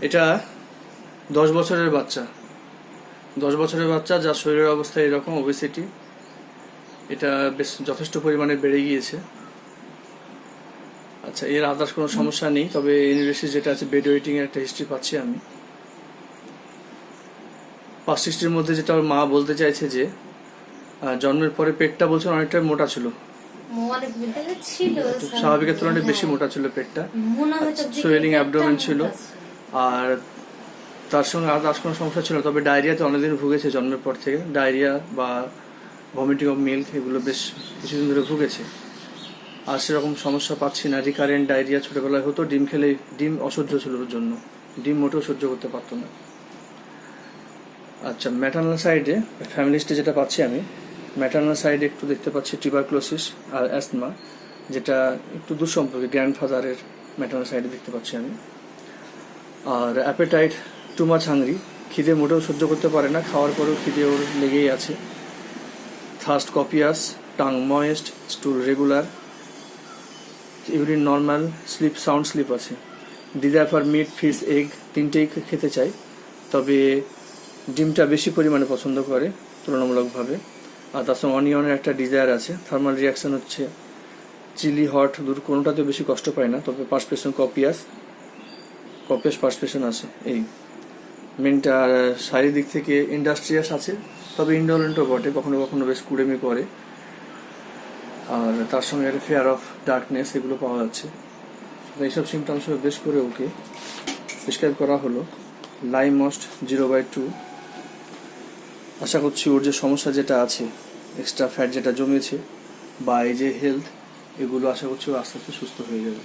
এটা 10 বছরের বাচ্চা, 10 বছরের বাচ্চা, যার শরীরের অবস্থা এরকম, ওবেসিটি। এটা বেশ যথেষ্ট পরিমাণে বেড়ে গিয়েছে। আচ্ছা, এর আদার্স কোনো সমস্যা নেই, তবে ইউনিভার্সিটি যেটা আছে বেড ওয়েটিং এর একটা হিস্ট্রি পাচ্ছি আমি। পাস্ট হিস্ট্রির মধ্যে যেটা ওর মা বলতে চাইছে যে জন্মের পরে পেটটা বলছে অনেকটা মোটা ছিল, স্বাভাবিকের তুলনায় বেশি মোটা ছিল পেটটা, সোয়েলিং অ্যাবডোমেন ছিল, আর তার সঙ্গে আদার্স কোনো সমস্যা ছিল। তবে ডায়রিয়াতে অনেকদিন ভুগেছে জন্মের পর থেকে, ডায়রিয়া বা ভমিটিং অফ মিল্ক এগুলো বেশ কিছুদিন ধরে ভুগেছে। আর সেরকম সমস্যা পাচ্ছি না। রিকারেন্ট ডায়রিয়া ছোটবেলায় হতো, ডিম খেলে, ডিম অসহ্য ছিল ওর জন্য, ডিম মোটেও সহ্য করতে পারতো না। আচ্ছা, ম্যাটার্নাল সাইডে ফ্যামিলিস্টে যেটা পাচ্ছি আমি, ম্যাটার্নাল সাইডে একটু দেখতে পাচ্ছি টিউবারকুলোসিস আর অ্যাস্তমা, যেটা একটু দুঃসম্পর্কে গ্র্যান্ডফাদারের ম্যাটার্নাল সাইডে দেখতে পাচ্ছি আমি। আর অ্যাপেটাইট টু মাচ হাংরি, খিদে মোটেও সহ্য করতে পারে না, খাওয়ার পরেও খিদে ওর লেগেই আছে। Thirst copious, tongue moist, stool regular, urine normal, sleep sound sleep আছে। Desire for meat, fish, egg তিনটেই খেতে চাই, তবে ডিমটা বেশি পরিমাণে পছন্দ করে তুলনামূলকভাবে। আর তার সঙ্গে অনিয়নের একটা ডিজায়ার আছে। থার্মাল রিয়াকশন হচ্ছে চিলি, হট, দূর কোনোটাতে বেশি কষ্ট পায় না, তবে পার্সপেশন কপিয়াস পার্সপেশন আছে। এই মেনটা। শারীরিক দিক থেকে ইন্ডাস্ট্রিয়াস আছে, তবে ইন্ডোলেন্টও বটে, কখনো কখনো বেশ কুড়েমি করে। আর তার সঙ্গে একটা ফেয়ার অফ ডার্কনেস এগুলো পাওয়া যাচ্ছে। এইসব সিমটমস বেশ করে ওকে প্রেসক্রাইব করা হলো লাইমস্ট 0/2। আশা করছি ওর যে সমস্যা যেটা আছে, এক্সট্রা ফ্যাট যেটা জমেছে বা এই যে হেলথ, এগুলো আশা করছি ও আস্তে আস্তে সুস্থ হয়ে যাবে।